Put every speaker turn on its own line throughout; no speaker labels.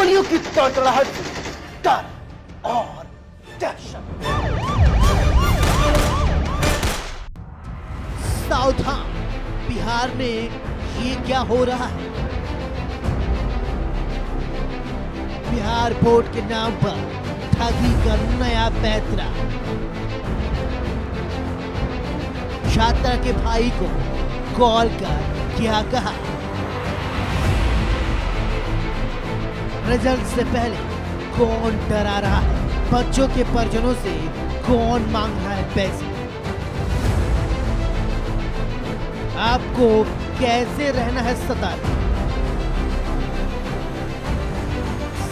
गोलियों की तड़तड़ाहट से डर और दहशत।
सावधान, बिहार में ये क्या हो रहा है? बिहार बोर्ड के नाम पर ठगी का नया पैंतरा। छात्रा के भाई को कॉल कर क्या कहा? रिजल्ट से पहले कौन डरा रहा है? बच्चों के परिजनों से कौन मांग रहा है पैसे? आपको कैसे रहना है सतर्क?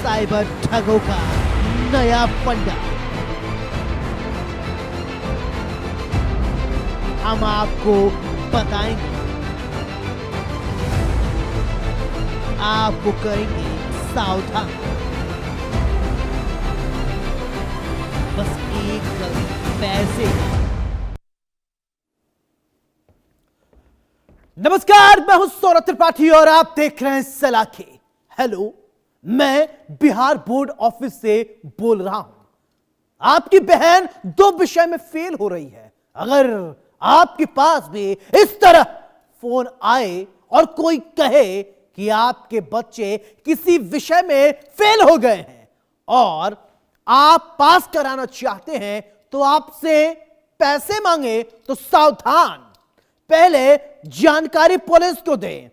साइबर ठगों का नया फंडा। हम आपको बताएंगे, आपको करेंगे सावधान। बस एक गलती, पैसे। नमस्कार, मैं हूं सौरभ त्रिपाठी और आप देख रहे हैं सलाखे। हेलो, मैं बिहार बोर्ड ऑफिस से बोल रहा हूं। आपकी बहन 2 विषय में फेल हो रही है। अगर आपके पास भी इस तरह फोन आए और कोई कहे कि आपके बच्चे किसी विषय में फेल हो गए हैं और आप पास कराना चाहते हैं तो आपसे पैसे मांगे, तो सावधान, पहले जानकारी पुलिस को दें।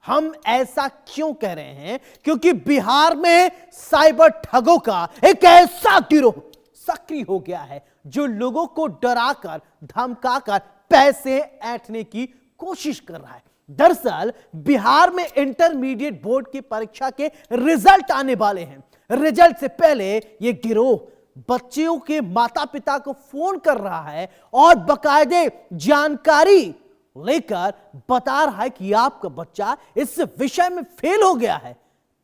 हम ऐसा क्यों कह रहे हैं? क्योंकि बिहार में साइबर ठगों का एक ऐसा गिरोह सक्रिय हो गया है जो लोगों को डराकर धमकाकर पैसे ऐंठने की कोशिश कर रहा है। दरअसल बिहार में इंटरमीडिएट बोर्ड की परीक्षा के रिजल्ट आने वाले हैं। रिजल्ट से पहले यह गिरोह बच्चों के माता पिता को फोन कर रहा है और बाकायदे जानकारी लेकर बता रहा है कि आपका बच्चा इस विषय में फेल हो गया है,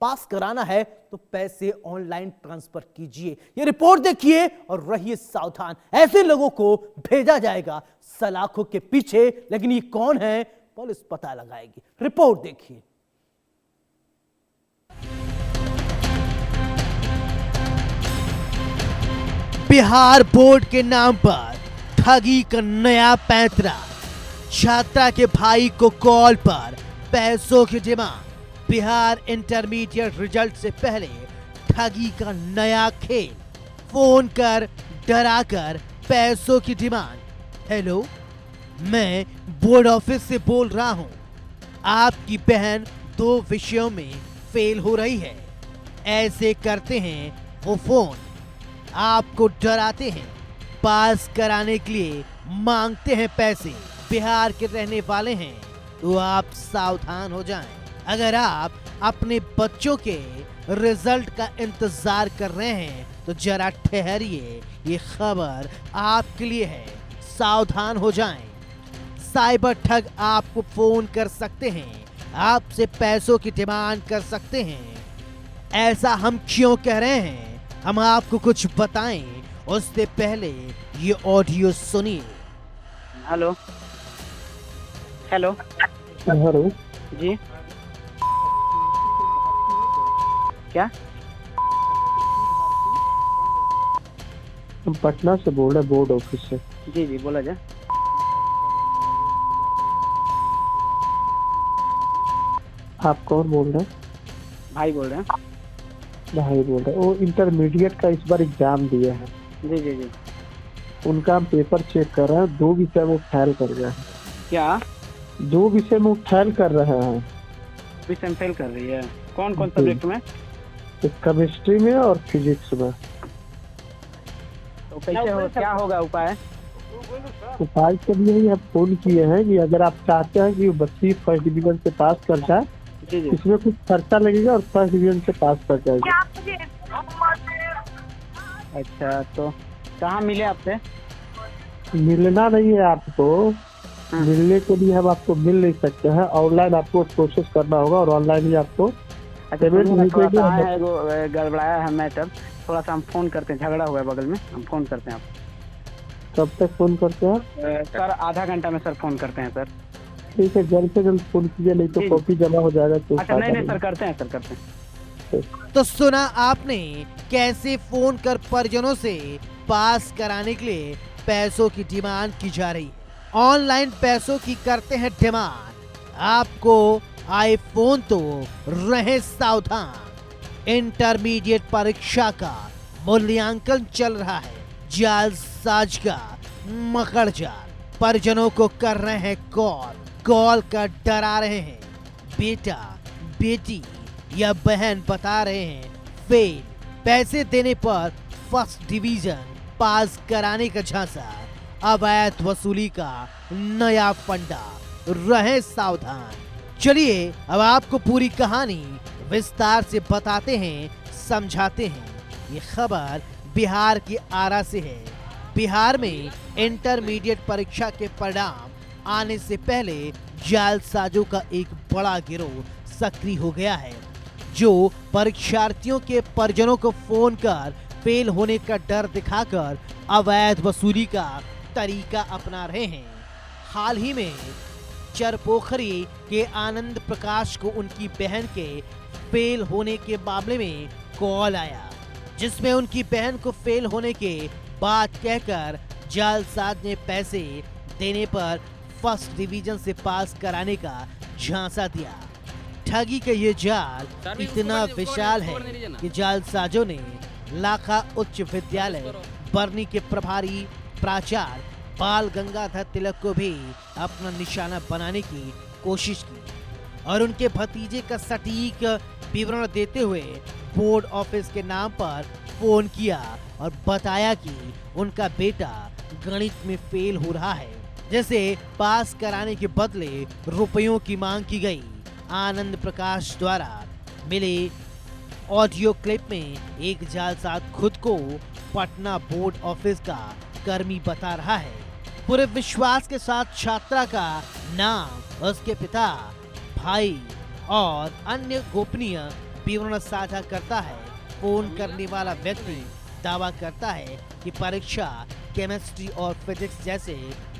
पास कराना है तो पैसे ऑनलाइन ट्रांसफर कीजिए। ये रिपोर्ट देखिए और रहिए सावधान। ऐसे लोगों को भेजा जाएगा सलाखों के पीछे, लेकिन ये कौन है पुलिस पता लगाएगी। रिपोर्ट देखिए। बिहार बोर्ड के नाम पर ठगी का नया पैंतरा। छात्रा के भाई को कॉल पर पैसों की डिमांड। बिहार इंटरमीडिएट रिजल्ट से पहले ठगी का नया खेल। फोन कर डराकर पैसों की डिमांड। हेलो, मैं बोर्ड ऑफिस से बोल रहा हूं। आपकी बहन 2 विषयों में फेल हो रही है। ऐसे करते हैं वो फोन, आपको डराते हैं, पास कराने के लिए मांगते हैं पैसे। बिहार के रहने वाले हैं तो आप सावधान हो जाएं। अगर आप अपने बच्चों के रिजल्ट का इंतजार कर रहे हैं तो जरा ठहरिए, ये खबर आपके लिए है। सावधान हो जाएं। साइबर ठग आपको फोन कर सकते हैं, आपसे पैसों की डिमांड कर सकते हैं। ऐसा हम क्यों कह रहे हैं, हम आपको कुछ बताएं उससे पहले ये ऑडियो सुनिए।
हेलो हेलो
हेलो
जी, क्या?
हम पटना से बोल रहे हैं, बोर्ड ऑफिस से।
जी जी, बोला जाए।
आप कौन बोल रहे हैं?
भाई बोल रहे हैं।
भाई बोल रहे हैं। वो इंटरमीडिएट का इस बार एग्जाम दिए हैं।
जी जी जी।
उनका हम पेपर चेक कर रहे हैं। 2 विषय में फेल कर गए हैं।
क्या?
2 विषय में फेल कर रहे हैं।
विषय में फेल कर रही है? कौन कौन सब्जेक्ट में?
एक केमिस्ट्री में और फिजिक्स में।
तो कैसे हो, क्या होगा उपाय?
उपाय के लिए ही हम फोन किए हैं कि अगर आप चाहते हैं कि बच्ची फर्स्ट डिवीजन से पास कर जाए,
जी जी।
इसमें कुछ खर्चा लगेगा और फर्स्ट डिवीजन से पास कर जाएगी।
अच्छा, तो कहाँ मिले आपसे?
मिलना नहीं है आपको। मिलने के लिए हम आपको मिल नहीं सकते हैं। ऑनलाइन आपको प्रोसेस करना होगा और ऑनलाइन ही आपको पेमेंट
गड़बड़ाया है मैटर। थोड़ा सा हम फोन करते हैं, झगड़ा हुआ है बगल में, हम फोन करते हैं आपको।
कब तक फोन करते हैं?
सर आधा घंटा में सर फोन करते हैं सर।
ठीक है, जल्द से जल्द फोन कीजिए, नहीं तो
जी।
कॉपी जमा हो जाएगा तो।
अच्छा नहीं नहीं सर, करते हैं सर, करते हैं।
नमस्ते।
तो सुना आपने कैसे फोन कर परिजनों से पास कराने के लिए पैसों की डिमांड की जा रही है। ऑनलाइन पैसों की करते हैं डिमांड। आपको आईफोन तो रहे सावधान। इंटरमीडिएट परीक्षा का मूल्यांकन चल रहा है। जालसाज का मकड़ जाल। परिजनों को कर रहे हैं कॉल कर डरा रहे हैं। बेटा बेटी या बहन बता रहे हैं फेल। पैसे देने पर फर्स्ट डिवीजन पास कराने का झांसा। अवैध वसूली का नया फंडा। रहे सावधान। चलिए अब आपको पूरी कहानी विस्तार से बताते हैं, समझाते हैं। ये खबर बिहार की आरा से है। बिहार में इंटरमीडिएट परीक्षा के परिणाम आने से पहले जालसाजों का एक बड़ा गिरोह सक्रिय हो गया है, जो परीक्षार्थियों के परिजनों को फोन कर फेल होने का डर दिखाकर अवैध वसूली का तरीका अपना रहे हैं। हाल ही में चरपोखरी के आनंद प्रकाश को उनकी बहन के फेल होने के मामले में कॉल आया, जिसमें उनकी बहन को फेल होने के बात कहकर जालसाज ने पैसे देने पर फर्स्ट डिवीजन से पास कराने का झांसा दिया। ठगी का ये जाल इतना विशाल है कि जालसाजों ने लाखा उच्च विद्यालय बरनी के प्रभारी प्राचार्य बाल गंगाधर तिलक को भी अपना निशाना बनाने की कोशिश की और उनके भतीजे का सटीक विवरण देते हुए बोर्ड ऑफिस के नाम पर फोन किया और बताया कि उनका बेटा गणित में फेल हो रहा है, जैसे पास कराने के बदले रुपयों की मांग की गई। आनंद प्रकाश द्वारा मिले ऑडियो क्लिप में एक जालसाज खुद को पटना बोर्ड ऑफिस का कर्मी बता रहा है। पूरे विश्वास के साथ छात्रा का नाम, उसके पिता, भाई और अन्य गोपनीय विवरण साझा करता है। फोन करने वाला व्यक्ति दावा करता है कि परीक्षा केमिस्ट्री और फिजिक्स जैसे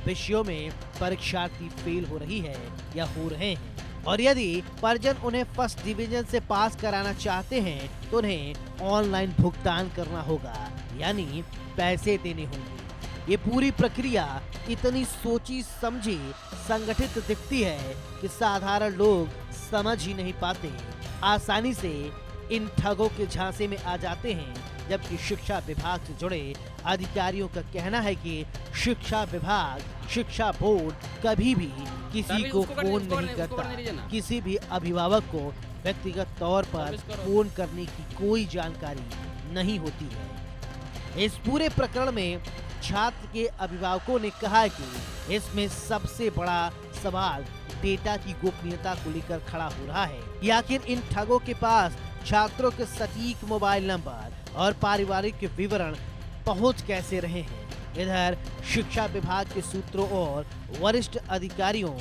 विषयों में परीक्षार्थी फेल हो रही है या हो रहे हैं, और यदि परिजन उन्हें फर्स्ट डिवीजन से पास कराना चाहते हैं तो उन्हें ऑनलाइन भुगतान करना होगा, यानी पैसे देने होंगे। ये पूरी प्रक्रिया इतनी सोची समझी संगठित दिखती है कि साधारण लोग समझ ही नहीं पाते, आसानी से इन ठगों के झांसे में आ जाते हैं। जबकि शिक्षा विभाग से जुड़े अधिकारियों का कहना है कि शिक्षा विभाग, शिक्षा बोर्ड कभी भी किसी को फोन नहीं करता। किसी भी अभिभावक को व्यक्तिगत तौर पर फोन करने की कोई जानकारी नहीं होती है। इस पूरे प्रकरण में छात्र के अभिभावकों ने कहा है कि इसमें सबसे बड़ा सवाल डेटा की गोपनीयता को लेकर खड़ा हो रहा है कि आखिर इन ठगों के पास छात्रों के सटीक मोबाइल नंबर और पारिवारिक विवरण पहुंच कैसे रहे हैं। इधर शिक्षा विभाग के सूत्रों और वरिष्ठ अधिकारियों,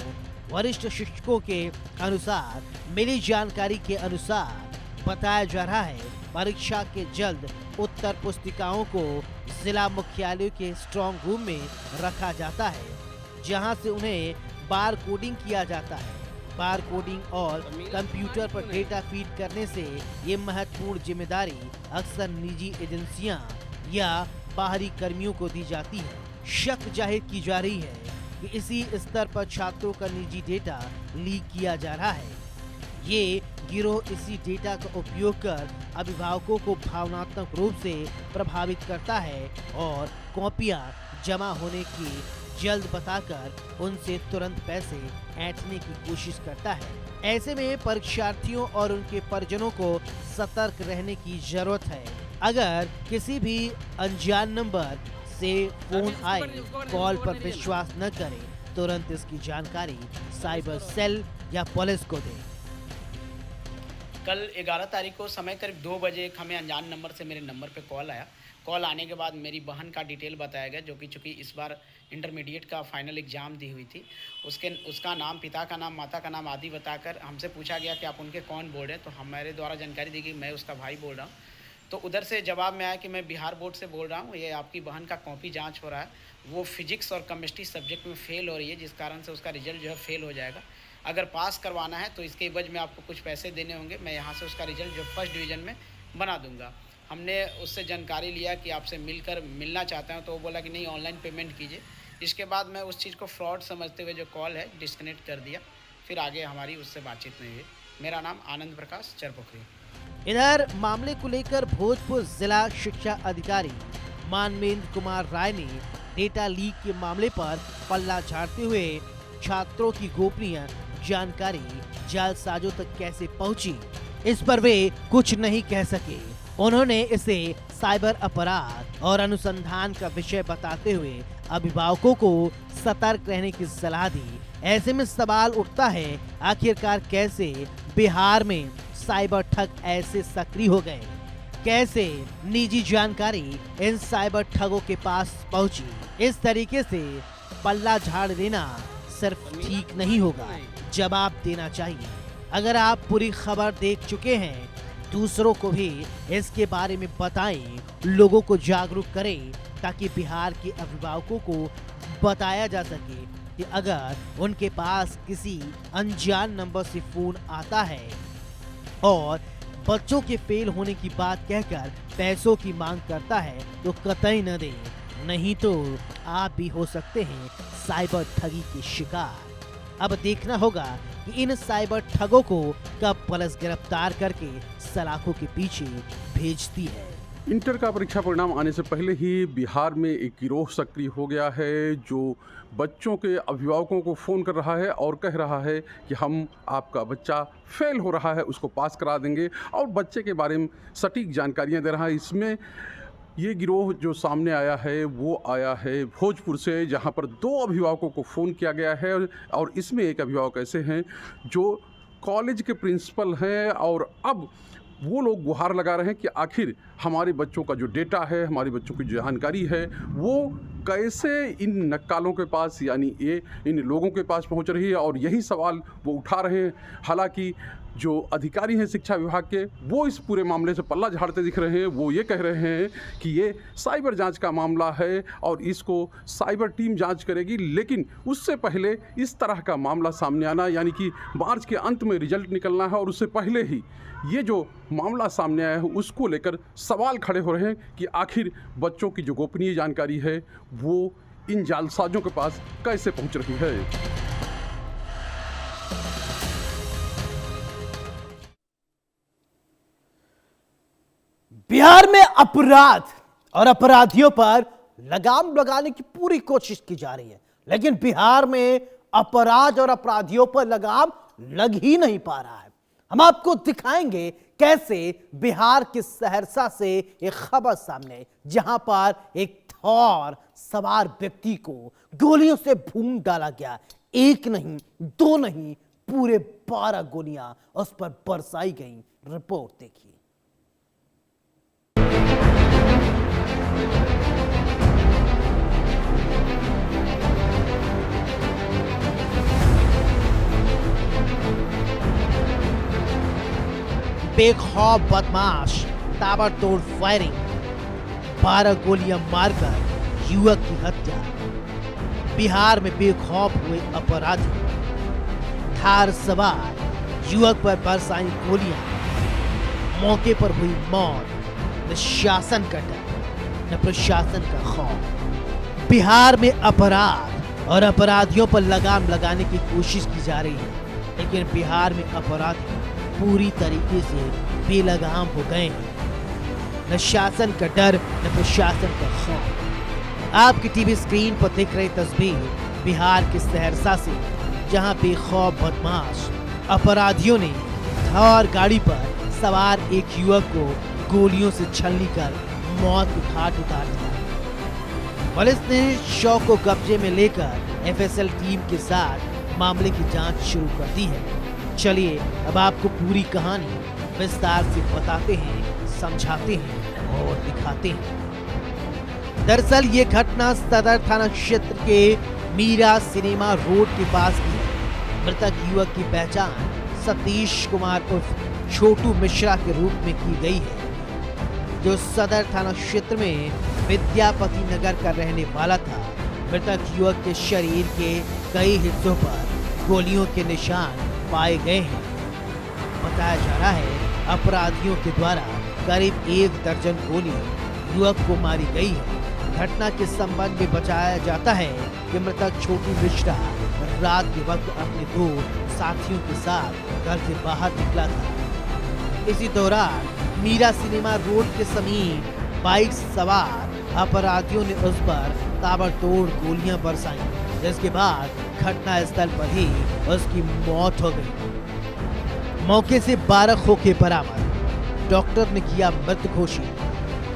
वरिष्ठ शिक्षकों के अनुसार मिली जानकारी के अनुसार बताया जा रहा है परीक्षा के जल्द उत्तर पुस्तिकाओं को जिला मुख्यालय के स्ट्रॉन्ग रूम में रखा जाता है, जहां से उन्हें बार कोडिंग किया जाता है। बार कोडिंग और कंप्यूटर पर डेटा फीड करने से ये महत्वपूर्ण जिम्मेदारी अक्सर निजी एजेंसियां या बाहरी कर्मियों को दी जाती है। शक जाहिर की जा रही है कि इसी स्तर पर छात्रों का निजी डेटा लीक किया जा रहा है। ये गिरोह इसी डेटा का उपयोग कर अभिभावकों को भावनात्मक रूप से प्रभावित करता है और कॉपियां जमा होने की जल्द बताकर उनसे तुरंत पैसे ऐंठने की कोशिश करता है। ऐसे में परीक्षार्थियों और उनके परिजनों को सतर्क रहने की जरूरत है। अगर किसी भी अनजान नंबर से फोन आए, कॉल पर विश्वास न करें, तुरंत इसकी जानकारी साइबर सेल या पुलिस को दें।
कल 11 तारीख को समय करीब 2 बजे एक हमें अनजान नंबर से मेरे नंबर पे कॉल आया। कॉल आने के बाद मेरी बहन का डिटेल बताया गया, जो कि चूँकि इस बार इंटरमीडिएट का फाइनल एग्ज़ाम दी हुई थी। उसका नाम, पिता का नाम, माता का नाम आदि बताकर हमसे पूछा गया कि आप उनके कौन बोल रहे हैं। तो हमारे द्वारा जानकारी दी गई मैं उसका भाई बोल रहा हूँ। तो उधर से जवाब में आया कि मैं बिहार बोर्ड से बोल रहा हूँ, ये आपकी बहन का कॉपी जाँच हो रहा है। वो फिजिक्स और केमिस्ट्री सब्जेक्ट में फ़ेल हो रही है, जिस कारण से उसका रिजल्ट जो है फ़ेल हो जाएगा। अगर पास करवाना है तो इसके एवज में आपको कुछ पैसे देने होंगे, मैं यहाँ से उसका रिजल्ट जो फर्स्ट डिवीज़न में बना दूंगा। हमने उससे जानकारी लिया कि आपसे मिलना चाहते हैं, तो वो बोला कि नहीं ऑनलाइन पेमेंट कीजिए। इसके बाद मैं उस चीज़ को फ्रॉड समझते हुए जो कॉल है डिस्कनेक्ट कर दिया, फिर आगे हमारी उससे बातचीत नहीं हुई। मेरा नाम आनंद प्रकाश चरपोखरी।
इधर मामले को लेकर भोजपुर जिला शिक्षा अधिकारी मानवेंद्र कुमार राय ने डेटा लीक के मामले पर पल्ला झाड़ते हुए छात्रों की गोपनीय जानकारी जालसाजों तक कैसे पहुंची, इस पर वे कुछ नहीं कह सके। उन्होंने इसे साइबर अपराध और अनुसंधान का विषय बताते हुए अभिभावकों को सतर्क रहने की सलाह दी। ऐसे में सवाल उठता है, आखिरकार कैसे बिहार में साइबर ठग ऐसे सक्रिय हो गए, कैसे निजी जानकारी इन साइबर ठगों के पास पहुंची। इस तरीके से पल्ला झाड़ देना सिर्फ ठीक नहीं होगा, जवाब देना चाहिए। अगर आप पूरी खबर देख चुके हैं, दूसरों को भी इसके बारे में बताएं, लोगों को जागरूक करें, ताकि बिहार के अभिभावकों को बताया जा सके कि अगर उनके पास किसी अनजान नंबर से फोन आता है और बच्चों के फेल होने की बात कहकर पैसों की मांग करता है, तो कतई न दें, नहीं तो आप भी हो सकते हैं साइबर ठगी के शिकार। अब देखना होगा कि इन साइबर ठगों को कब पुलिस गिरफ्तार करके सलाखों के पीछे भेजती है।
इंटर का परीक्षा परिणाम आने से पहले ही बिहार में एक गिरोह सक्रिय हो गया है, जो बच्चों के अभिभावकों को फ़ोन कर रहा है और कह रहा है कि हम आपका बच्चा फेल हो रहा है, उसको पास करा देंगे, और बच्चे के बारे में सटीक जानकारियां दे रहा है। इसमें ये गिरोह जो सामने आया है वो आया है भोजपुर से, जहां पर 2 अभिभावकों को फ़ोन किया गया है, और इसमें एक अभिभावक ऐसे हैं जो कॉलेज के प्रिंसिपल हैं, और अब वो लोग गुहार लगा रहे हैं कि आखिर हमारे बच्चों का जो डेटा है, हमारे बच्चों की जो जानकारी है, वो कैसे इन नक्कालों के पास, यानी ये इन लोगों के पास पहुंच रही है, और यही सवाल वो उठा रहे हैं। हालांकि जो अधिकारी हैं शिक्षा विभाग के, वो इस पूरे मामले से पल्ला झाड़ते दिख रहे हैं। वो ये कह रहे हैं कि ये साइबर जांच का मामला है और इसको साइबर टीम जांच करेगी, लेकिन उससे पहले इस तरह का मामला सामने आना, यानी कि मार्च के अंत में रिजल्ट निकलना है, और उससे पहले ही ये जो मामला सामने आया है उसको लेकर सवाल खड़े हो रहे हैं कि आखिर बच्चों की जो गोपनीय जानकारी है वो इन जालसाजों के पास कैसे पहुंच रही है।
बिहार में अपराध और अपराधियों पर लगाम लगाने की पूरी कोशिश की जा रही है, लेकिन बिहार में अपराध और अपराधियों पर लगाम लग ही नहीं पा रहा है। हम आपको दिखाएंगे कैसे बिहार के सहरसा से एक खबर सामने, जहां पर एक थॉर सवार व्यक्ति को गोलियों से भून डाला गया। एक नहीं, 2 नहीं, पूरे 12 गोलियां उस पर बरसाई गई। रिपोर्ट देखिए। बेखौफ बदमाश, ताबड़तोड़ फायरिंग, 12 गोलियां मारकर युवक की हत्या। बिहार में बेखौफ हुए अपराधी, थार सवार युवक पर बरसाई गोलियां, मौके पर हुई मौत। न शासन का डर, न प्रशासन का खौफ। बिहार में अपराध और अपराधियों पर लगाम लगाने की कोशिश की जा रही है, लेकिन बिहार में अपराधी पूरी तरीके से बेलगाम हो गए हैं। न शासन का डर, न प्रशासन का खौफ। आपकी टीवी स्क्रीन पर दिख रही तस्वीर बिहार के सहरसा से, जहां बेखौफ बदमाश अपराधियों ने थार गाड़ी पर सवार एक युवक को गोलियों से छलनी कर मौत के घाट उतार दिया। पुलिस ने शव को कब्जे में लेकर एफएसएल टीम के साथ मामले की जांच शुरू कर दी है। चलिए अब आपको पूरी कहानी विस्तार से बताते हैं, समझाते हैं और दिखाते हैं। दरअसल ये घटना सदर थाना क्षेत्र के मीरा सिनेमा रोड के पास की है। मृतक युवक की पहचान सतीश कुमार उर्फ छोटू मिश्रा के रूप में की गई है, जो सदर थाना क्षेत्र में विद्यापति नगर का रहने वाला था। मृतक युवक के शरीर के कई हिस्सों पर गोलियों के निशान पाए गए हैं। बताया जा रहा है अपराधियों के द्वारा करीब 1 दर्जन गोली युवक को मारी गई है। घटना के संबंध में बताया जाता है कि मृतक छोटू मिश्रा रात के वक्त अपने 2 साथियों के साथ घर से बाहर निकला था। इसी दौरान मीरा सिनेमा रोड के समीप बाइक सवार अपराधियों ने उस पर ताबड़तोड़ गोलियां बरसाई, जिसके बाद घटना स्थल पर ही उसकी मौत हो गई। मौके से 12 खोखे बरामद। डॉक्टर ने किया मृत घोषित।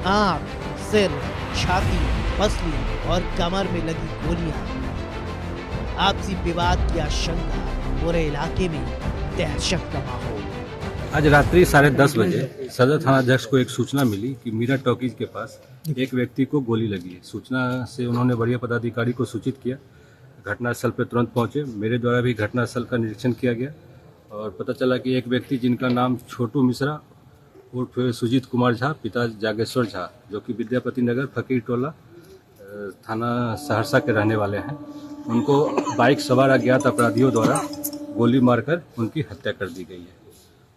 आंख, सिर, छाती, पसली और कमर में लगी गोलियां। आपसी विवाद की आशंका, पूरे इलाके में दहशत का माहौल।
आज रात्रि 10:30 बजे सदर थाना अध्यक्ष को एक सूचना मिली कि मीरा टॉकीज के पास एक व्यक्ति को गोली लगी है। सूचना से उन्होंने वरीय पदाधिकारी को सूचित किया। घटनास्थल पर तुरंत पहुंचे। मेरे द्वारा भी घटनास्थल का निरीक्षण किया गया और पता चला कि एक व्यक्ति जिनका नाम छोटू मिश्रा उर्फ सुजीत कुमार झा, पिता जागेश्वर झा, जो कि विद्यापति नगर फकीर टोला थाना सहरसा के रहने वाले हैं, उनको बाइक सवार अज्ञात अपराधियों द्वारा गोली मारकर उनकी हत्या कर दी गई है।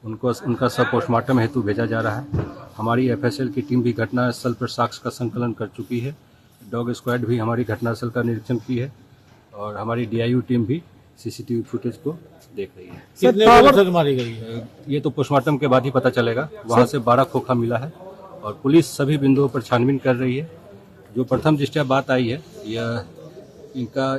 उनका सब पोस्टमार्टम हेतु भेजा जा रहा है। हमारी एफएसएल की टीम भी घटनास्थल पर साक्ष्य का संकलन कर चुकी है। डॉग स्क्वाड भी हमारी घटनास्थल का निरीक्षण की है और हमारी डीआईयू टीम भी सीसीटीवी फुटेज को देख रही है।
कितने गोली मारी गई है?
ये तो पोस्टमार्टम के बाद ही पता चलेगा। वहाँ से 12 खोखा मिला है और पुलिस सभी बिंदुओं पर छानबीन कर रही है। जो प्रथम दृष्टया बात आई है, यह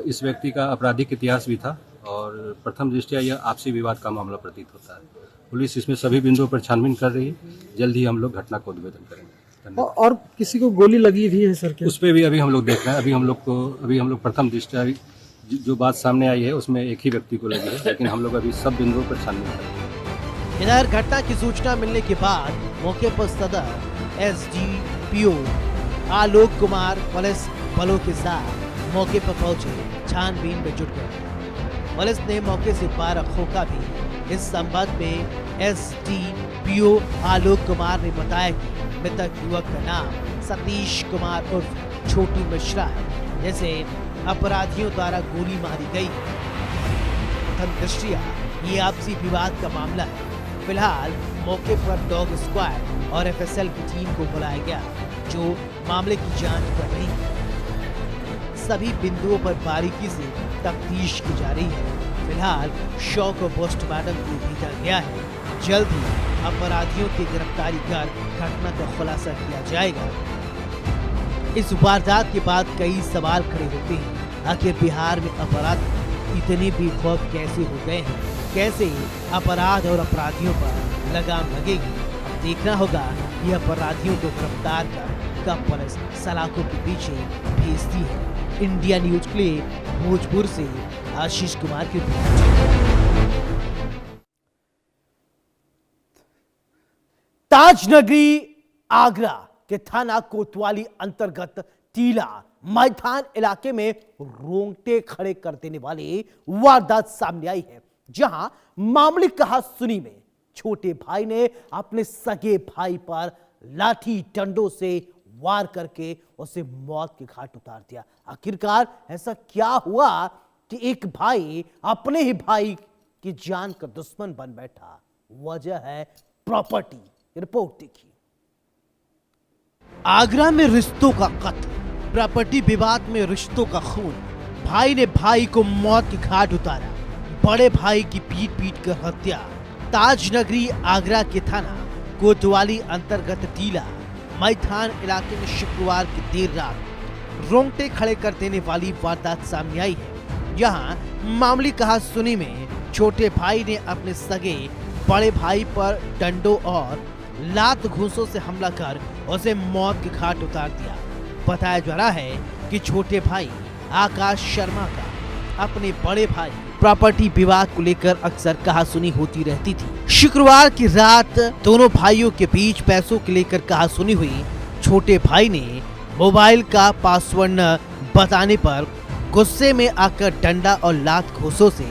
इस व्यक्ति का आपराधिक इतिहास भी था और प्रथम दृष्टया यह आपसी विवाद का मामला प्रतीत होता है। पुलिस इसमें सभी बिंदुओं पर छानबीन कर रही है। जल्द ही हम लोग घटना को उद्भेदन करेंगे।
और किसी को गोली लगी भी है सर क्या?
उस पर भी अभी हम लोग देख रहे हैं। अभी हम लोग प्रथम दृष्टया जो बात सामने आई है उसमें एक ही व्यक्ति को लगी है, लेकिन हम लोग अभी सब बिंदुओं पर छानबीन करेंगे।
इधर घटना की सूचना मिलने के बाद मौके पर सदर एसडीपीओ आलोक कुमार पुलिस बलों के साथ मौके पर पहुंचे छानबीन में जुट गए। पुलिस ने मौके से 12 खोखा भी। इस संबंध में एसडीपीओ आलोक कुमार ने बताया कि मृतक युवक का नाम सतीश कुमार उर्फ छोटू मिश्रा है, जैसे अपराधियों द्वारा गोली मारी गई। प्रथम दृष्टया ये आपसी विवाद का मामला है। फिलहाल मौके पर डॉग स्क्वाड और एफएसएल की टीम को बुलाया गया, जो मामले की जांच कर रही है। सभी बिंदुओं पर बारीकी से तफ्तीश की जा रही है। फिलहाल शव को पोस्टमार्टम को भेजा गया है। जल्द ही अपराधियों की गिरफ्तारी कर घटना का खुलासा किया जाएगा। इस वारदात के बाद कई सवाल खड़े होते हैं। आखिर बिहार में अपराध इतने बेखौफ कैसे हो गए हैं? कैसे अपराध और अपराधियों पर लगाम लगेगी? अब देखना होगा कि अपराधियों को गिरफ्तार कर कब पुलिस सलाखों के पीछे भेजती है। इंडिया न्यूज के लिए भोजपुर से आशीष कुमार की रिपोर्ट। ताजनगरी आगरा के थाना कोतवाली अंतर्गत टीला मैदान इलाके में रोंगटे खड़े कर देने वाली वारदात सामने आई है, जहां मामूली कहासुनी में छोटे भाई ने अपने सगे भाई पर लाठी डंडों से वार करके उसे मौत के घाट उतार दिया। आखिरकार ऐसा क्या हुआ कि एक भाई अपने ही भाई की जान का दुश्मन बन बैठा? वजह है प्रॉपर्टी। रिपोर्ट देखिए। आगरा में रिश्तों का कत्ल, प्रॉपर्टी विवाद में रिश्तों का खून। भाई ने भाई को मौत के घाट उतारा, बड़े भाई की पीट पीट कर हत्या। ताजनगरी आगरा के थाना कोतवाली अंतर्गत टीला मैदान इलाके में शुक्रवार की देर रात रोंगटे खड़े कर देने वाली वारदात सामने आई है, जहां मामूली कहासुनी में छोटे भाई ने अपने सगे बड़े भाई पर डंडों और लात घूंसों से हमला कर उसे मौत के घाट उतार दिया। बताया जा रहा है कि छोटे भाई आकाश शर्मा का अपने बड़े भाई प्रॉपर्टी विवाद को लेकर अक्सर कहासुनी होती रहती थी। शुक्रवार की रात दोनों भाइयों के बीच पैसों को लेकर कहासुनी हुई। छोटे भाई ने मोबाइल का पासवर्ड न बताने पर गुस्से में आकर डंडा और लात घूंसों से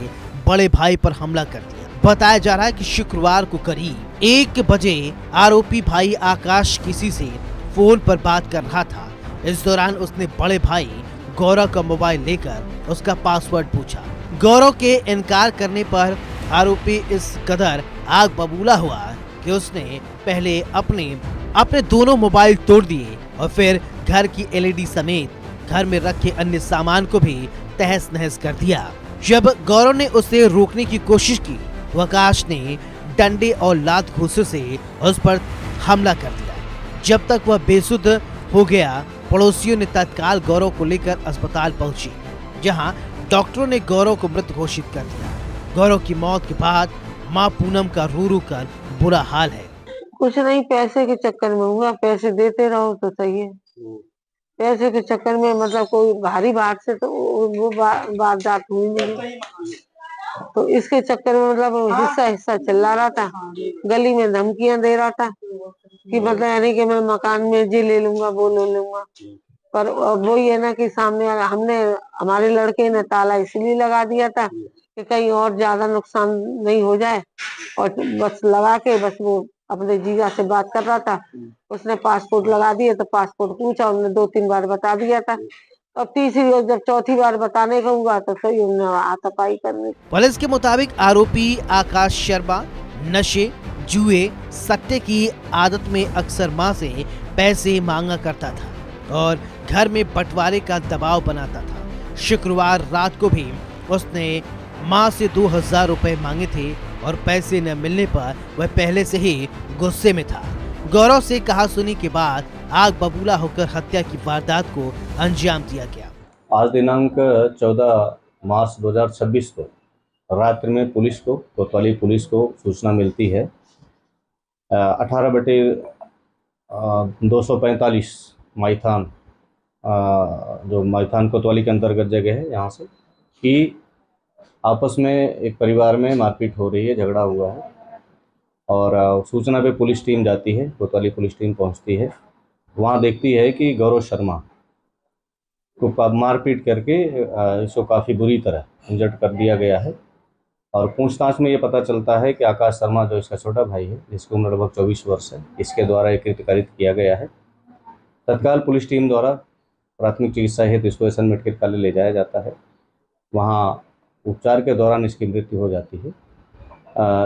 बड़े भाई पर हमला कर दिया। बताया जा रहा है कि शुक्रवार को करीब 1 बजे आरोपी भाई आकाश किसी से फोन पर बात कर रहा था। इस दौरान उसने बड़े भाई गौरव का मोबाइल लेकर उसका पासवर्ड पूछा, गौरव के इनकार करने पर आरोपी इस कदर आग बबूला हुआ कि उसने पहले अपने दोनों मोबाइल तोड़ दिए और फिर घर की एलईडी समेत घर में रखे अन्य सामान को भी तहस नहस कर दिया। जब गौरव ने उसे रोकने की कोशिश की तो आकाश ने डंडे और लात घूंसे से उस पर हमला कर दिया। जब तक वह बेसुध हो गया, पड़ोसियों ने तत्काल गौरव को लेकर अस्पताल पहुंची, जहां डॉक्टरों ने गौरव को मृत घोषित कर दिया। गौरव की मौत के बाद मां पूनम का रो रो कर बुरा हाल है।
कुछ नहीं, पैसे के चक्कर में हुआ। पैसे देते रहो तो सही है। पैसे के चक्कर में मतलब कोई भारी बात से तो वो वारदात हुई नहीं, तो इसके चक्कर में मतलब हिस्सा चिल्ला रहा था, गली में धमकियां दे रहा था कि मतलब यानी कि मैं मकान में जी ले लूंगा, वो ले लूंगा। पर वो ये ना कि सामने हमारे लड़के ने ताला इसलिए लगा दिया था कि कहीं और ज्यादा नुकसान नहीं हो जाए, और बस लगा के बस वो अपने जीजा से बात कर रहा था। उसने पासपोर्ट लगा दिया तो पासपोर्ट पूछा, उन्होंने 2-3 बार बता दिया था। अब तीसरी और जब चौथी बार बताने का हुआ तो सही उन्होंने हाथापाई करने।
पुलिस के मुताबिक आरोपी आकाश शर्मा नशे, जुए, सट्टे की आदत में अक्सर मां से पैसे मांगा करता था और घर में बंटवारे का दबाव बनाता था। शुक्रवार रात को भी उसने मां से 2000 रुपए मांगे थे और पैसे न मिलने पर वह पहले से ही गुस्से में था। गौरव से कहासुनी के बाद आग बबूला होकर हत्या की वारदात को अंजाम दिया गया।
आज दिनांक 14 मार्च 2026 को रात्रि में पुलिस को, कोतवाली पुलिस को सूचना मिलती है 18/245 माइथान, जो माइथान कोतवाली के अंतर्गत जगह है, यहाँ से कि आपस में एक परिवार में मारपीट हो रही है, झगड़ा हुआ है। और सूचना पे पुलिस टीम जाती है, कोतवाली पुलिस टीम पहुंचती है, वहाँ देखती है कि गौरव शर्मा को मारपीट करके इसको काफ़ी बुरी तरह इंजर्ड कर दिया गया है। और पूछताछ में ये पता चलता है कि आकाश शर्मा, जो इसका छोटा भाई है, जिसकी उम्र लगभग 24 वर्ष है, इसके द्वारा एक कृत्य कारित किया गया है। तत्काल पुलिस टीम द्वारा प्राथमिक चिकित्सा हेतु इसको एसएन मेडिकल कॉलेज ले जाया जाता है। वहाँ उपचार के दौरान इसकी मृत्यु हो जाती है।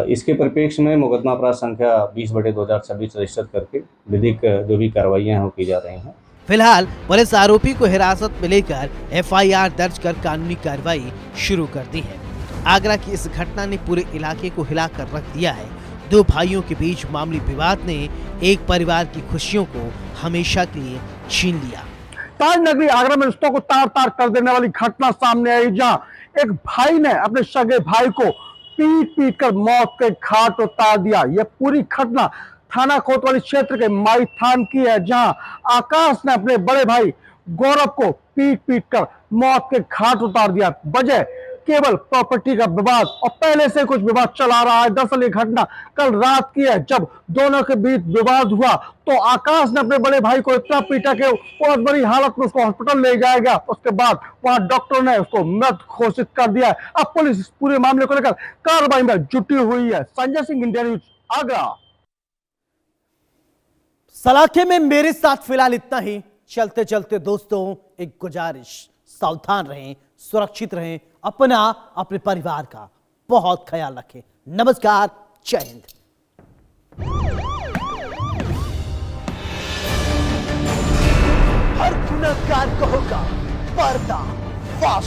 इसके परिप्रेक्ष्य में मुकदमा अपराध संख्या 20/2026 रजिस्टर करके विधिक जो भी कार्रवाइयाँ हैं की जा रही हैं।
फिलहाल पुलिस आरोपी को हिरासत में लेकर एफआईआर दर्ज कर कानूनी कार्रवाई शुरू कर दी है। आगरा की इस घटना ने पूरे इलाके को हिलाकर रख दिया है। दो भाइयों के बीच मामूली विवाद ने एक परिवार की खुशियों को हमेशा के लिए छीन लिया।
ताज नगरी आगरा में रिश्तों को तार तार कर देने वाली घटना सामने आई, जहां एक भाई ने अपने सगे भाई को पीट पीट कर मौत के घाट उतार दिया। यह पूरी घटना थाना कोतवाली क्षेत्र के माइथान की है, जहां आकाश ने अपने बड़े भाई गौरव को पीट पीट कर मौत के घाट उतार दिया। वजह केवल प्रॉपर्टी का विवाद, और पहले से कुछ विवाद चला रहा है। दरअसल ये घटना कल रात की है, जब दोनों के बीच विवाद हुआ तो आकाश ने अपने बड़े भाई को इतना पीटा कि बहुत बड़ी हालत में उसको हॉस्पिटल ले जाया गया। उसके बाद वहां डॉक्टर ने उसको मृत घोषित कर दिया है। अब पुलिस इस पूरे मामले को लेकर कार्रवाई में जुटी हुई है। Sanjay Singh, India news, Agra.
सलाखे में मेरे साथ फिलहाल इतना ही। चलते चलते दोस्तों एक गुजारिश, सावधान रहें, सुरक्षित रहें, अपने परिवार का बहुत ख्याल रखें। नमस्कार, जय हिंद।
हर गुनहगार को होगा पर्दा।